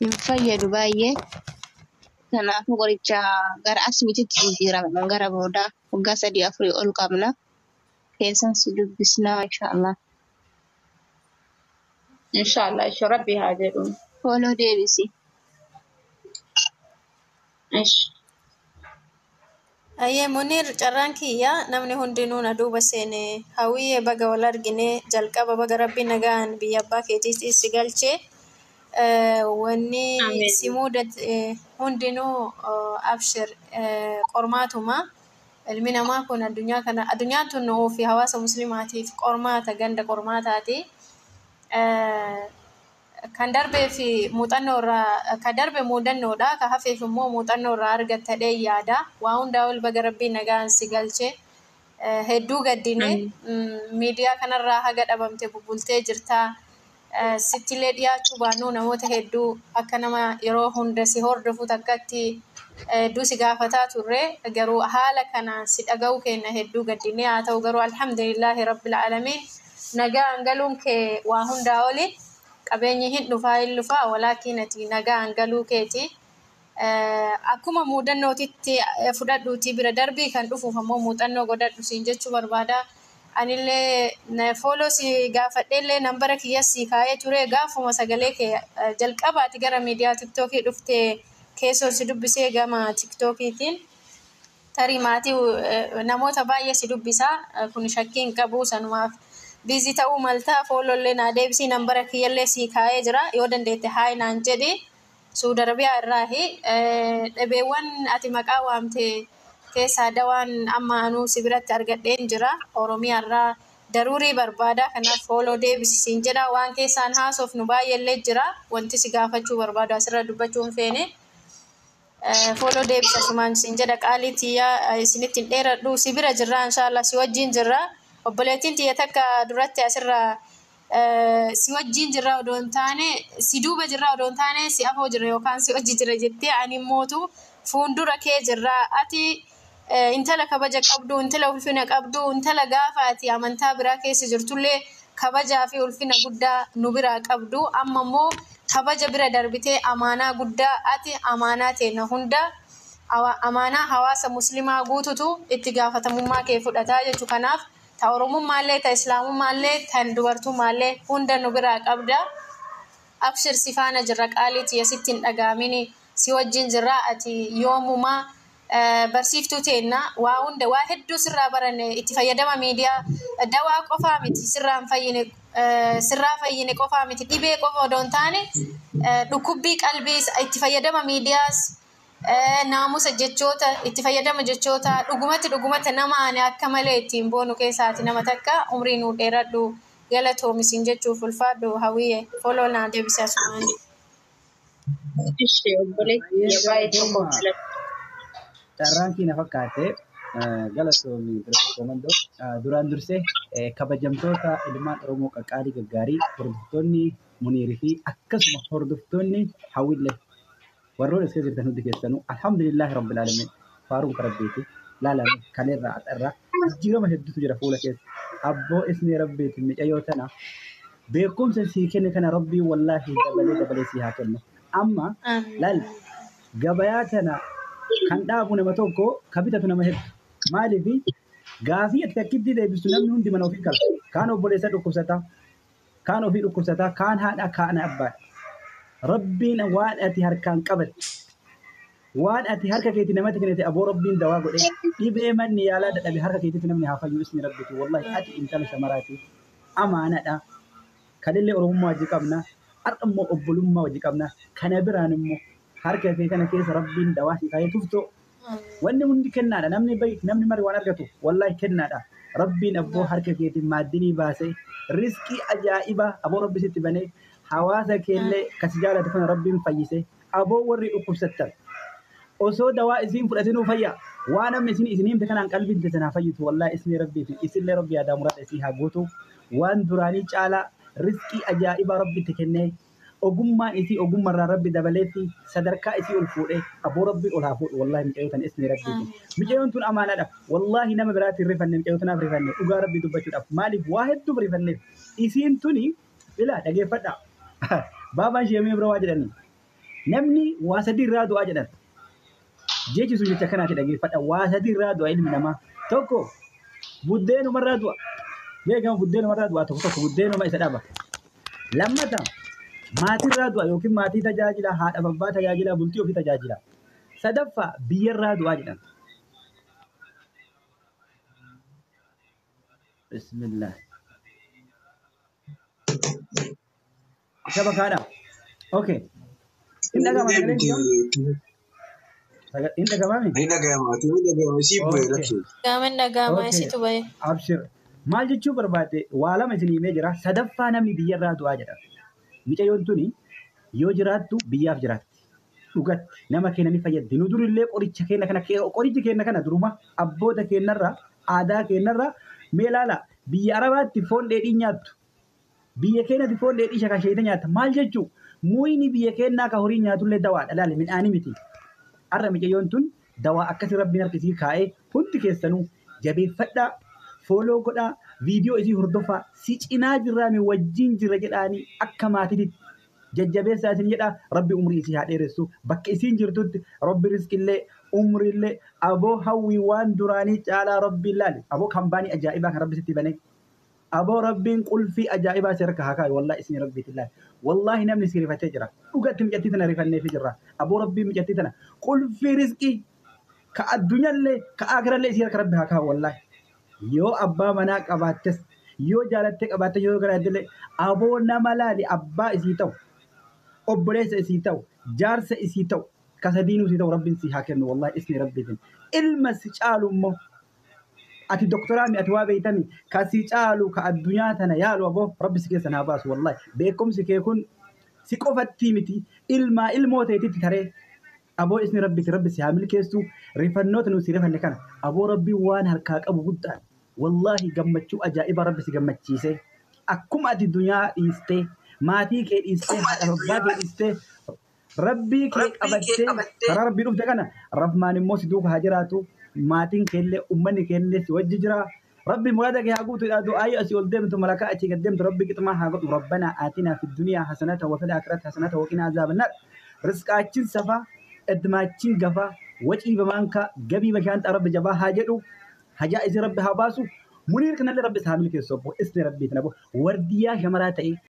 hin fayyadu baay'ee. Kanaafuu qoricha gara asmititti jijjiirama gara booda waggaa 3-4 ol qabna. Keessan si dubbisnaa inshaallah. Inshallah isho rabbi haa jedhu. Foloo deebisi. Ish. Ayyee Munir carraan kiyya namni hundinuu na duuba seene hawwiyyee baga wal argine jalqaba baga rabbi nagaan biyya abbaa keetiis si galchee wanni Amiin. si muudat hundinuu abshir qormaatuma ilmi namaa kun addunyaan tun nu'uu fi hawaasa muslimaatiif qormaata ganda qormaataati. Kan darbee fi muuxannoo irraa kan darbe muudannoodha kan hafeef immoo muuxannoo irraa argattadhee yaada waa hundaa ol baga rabbii nagaan si galche hedduu gaddine miidiyaa kanarraa haga dhabamte bubbultee jirta sittilee dhiyaachuu baannuu namoota hedduu akka nama yeroo hunda si hordofu takkatti hedduu si gaafataa turre garuu haala kanaan si dhaga'uu kenna hedduu gaddine haa ta'u garuu alhamdulillahi rabbil aalamiin nagaan galuun kee waa hundaa oli. Qabeenyi hin dhufaa walaakin ati nagaan galuu keeti. Akkuma muudannootitti fudhadhuutii bira darbii kan dhufuuf ammoo muuxannoo godhadhu siin jechuu barbaada. Anillee fooloo si gaafadheellee nambara kiyya si kaa'ee ture gaafuma sagalee kee jalqabaati gara miidiyaa tiktookii dhuftee keessoo si dubbisee gama tiktookiitiin. Tarii maatii namoota baay'ee si dubbisaa kun shakkii hin qabu sanumaaf. Biizii ta'uu maltaa foolollee naa deebisii nambara kiyyallee sii kaa'ee jira yoo dandeette haay naan jedhi Suudi Arabiyaa irraahi dhabeewwan ati maqaa waamte keessaa dawaan amma anuu si biratti argadheen jira Oromiyaa irraa daruurii barbaada kanaaf fooloo deebisiin jedha waan keessaan haasofnu baay'eellee jira wanti si gaafachuu barbaadu asirra dubbachuun feene fooloo deebisa sumaan siin jedha qaalii tiyyaa isinitti hin dheeradhu si bira jirra inshaallah si wajjin jirra. Obboleettiin tiyya takka duratti asirraa si wajjin jirra odoo hin taane si duuba jirra odoo hin taane si afoo jirra yookaan si wajji jirra jettee ani immootu fuuldura kee jirra ati intala kabaja qabdu intala ulfina qabdu intala gaafa ati amantaa biraa keessa jirtullee kabajaa fi ulfina guddaa nu biraa qabdu amma immoo kabaja bira darbitee amaanaa guddaa ati amaanaa teena hunda amaanaa hawaasa muslimaa guututu itti gaafatamummaa kee fudhataa jechuu kanaaf. Ta Oromummaallee ta Islaamummaallee tan dubartummaallee hunda nu biraa qabda. Abshir si faana jirra qaalii tiyya sitti hin dhagaamini si wajjin jirra ati yoomumaa barsiiftuu teenna waa hunda waa hedduu sirraa baranne itti fayyadama miidiyaa dawaa qofaa miti sirraa fayyine qofaa miti dhibee qofa odoo hin taane dhukkubbii qalbii itti fayyadama miidiyaas. Naamusa jechoota itti fayyadama jechoota dhugumatti nama ani akka malee ittiin boonu keessaati nama takka umrii nuu dheeradhu galatoomisin jechuuf ulfaadhu hawwiyyee fooloo naa deebisaa sumaan. Ishee obboleetti baay'ee tokko carraan kina fakkaate galatoomi komando duraan dursee kabajamtoota ilmaan Oromoo qaqqaalii gaggaarii hordoftoonni Muniirii fi akkasuma hordoftoonni hawwillee warroon iska jirtan hundi keessanuu alhamdulillahi rabbil alamin faaruun karabbeeti laalame kaleerraa axarraa jijjiirama hedduutu jira fuula keessa abboo isni rabbeeti micayyoo tana beekumsa sii kenne kana rabbii wallaahi dabalee sii haa kennu amma laal gabayaa tana kan dhaabu nama tokko ka bitatu nama heddu maaliifi gaafii ati akkitti deebistu namni hundi mana ofii qaba kaan obboleessa dhukkubsataa kaan ofii dhukkubsataa kaan haadha kaan abbaadha. Rabbiin waan ati harkaan qabatte waan ati harka keetii namatti kennite aboo rabbiin dawaa godhe dhibee manni yaalaa dadhabe harka keetiif namni haa fayyu ismi rabbitu wallahi ati intala shamaraati amaanaadha kanillee oromummaa wajji qabna har'ammoo obbolummaa wajji qabna kana biraan immoo harka kee kana keessa rabbiin dawaa si kaayee tuftoo wanni hundi kennaadha namni mari waan argatu wallahi kennaadha rabbiin abboo harka keetiin maaddinii baasee riskii ajaa'ibaa aboo rabbi sitti banee hawaasa keellee kasi jaalatu kana rabbiin fayyise aboo warri dhukkubsattan osoo dawaa isiin fudhatinuu fayya waan amma isin himte kanaan qalbiin teessanaa fayyitu wallahi ismi rabbiiti isinlee rabbi yaadaa muraadha isii haa gootu waan duraanii caalaa riskii ajaa'ibaa rabbitti kennee ogummaan isii ogummarraa rabbi dabaleetti sadarkaa isii ol fuudhee aboo rabbiin ol haa fuudhu wallahi micayyoo tan ismi rabbiiti micayyoon tun amaanaadha wallahi nama biraatti hin rifanne micayyoo tanaaf rifanne dhugaa rabbii dubbachuudhaaf maaliif waa hedduuf rifanneef isiin tuni ilaa dhageeffadha. Baabaan ishee bira waa jedhani namni waa sadii irraa du'aa jedhan jechi sun jecha kanaati dhageeffadha waa sadii irraa du'a ilmi namaa tokko buddeenumarraa du'a beekama buddeenumarraa du'a tokko buddeenuma isa dhaba lammata maatirraa du'a yookiin maatii tajaajila haadha abbaa tajaajila bultii ofii tajaajila sadaffaa biyyarraa du'aa jedhan bismillah shabakaadha okay in dhagama in dhagamaami Ni dhagama si bu'e lakkee. Gaaman dhagama isitu bahe. abshir maal jechuu barbaade waa lama isin himee jira sadaffaa namni biyyarraa du'aa jedha micayyoon tuni yoo jiraattu biyyaaf jiraatti dhugatti nama keenya ni fayyaddi nu durillee qoricha keenya kana duruma abboota keenyarraa aadaa keenyarraa mee ilaala biyya arabaatti foon dheedhii nyaattu biyya keenyatti foon dheedhii shakasheeta nyaata maal jechuu muyni biyya keenyaa ka horii nyaatullee dawaadha laale midhaanii miti har'a micayyoon tun dawaa akkasii rabbiin harkisii kaa'ee hundi keessanuu jabeeffadhaa fooloo godhaa viidiyoo isii hordofaa si cinaa jirraa mi wajjin jira jedhaanii akka maatiitti jajjabeessaa isin jedhaa rabbi umrii isii haa dheeressu bakka isiin jirtutti rabbi riskillee umriillee aboo hawwii waan duraanii caalaa rabbiin laale aboo kambaanii ajaa'ibaa kan rabbi sitti banee aboo rabbiin qulfii ajaa'ibaa si harka haa kaa'e wallaahi isin rabbiitiin laale wallaahi namni si rifatee jira dhugatti micattii tana rifanneefi jirra aboo rabbiin micattii tana qulfii riskii ka addunyaallee ka akirallee isii harka rabbi haa kaa'u wallaahi yoo abbaa manaa qabaattes yoo jaalattee qabaatte yoo garaadillee aboo nama laali abbaa isii ta'u obboleessa isii ta'u jaarsa isii ta'u kasadiinuu isii ta'u rabbiin si haa kennu wallaahi isni rabbiitiin ilma si caalu immoo ati doktoraami ati waa beeytami ka si caalu ka addunyaa tana yaalu aboo rabbi si keessa naa baasu wallaahi beekumsi kee kun si qofattii miti ilmaa ilmoo teetitti taree aboo isni rabbiiti rabbi si haa milkeessu rifannoota nu si rifanne kana aboo rabbii waan harkaa qabu guddaan wallaahi gammachuu ajaa'ibaa rabbi si gammachiise akkuma ati dunyaa dhiistee maatii kee dhiistee haadha abbaa kee dhiistee rabbii kee qabattee karaa rabbii dhufte kana rahmaan immoo si duuka haa jiraatu maatiin keellee ummanni keellee si wajji jira rabbi muraada kee haa guutu du'aayi asii ol deemtu malakaa achii gad deemtu rabbi qixmaa haa godhu rabbanaa aatinaa fi duniyaa hasanata wa fil aakhirati hasanata wa qinaa azaaban naar rizqaachiin safaa edmaachiin gafaa wacii bamaanka gabii bashaanta rabbi jabaa haa jedhu hajaa isi rabbi haa baasu muniir kanallee rabbi isaa milkeessu obbo isni rabbii tana wardiyyaa shamaraa ta'e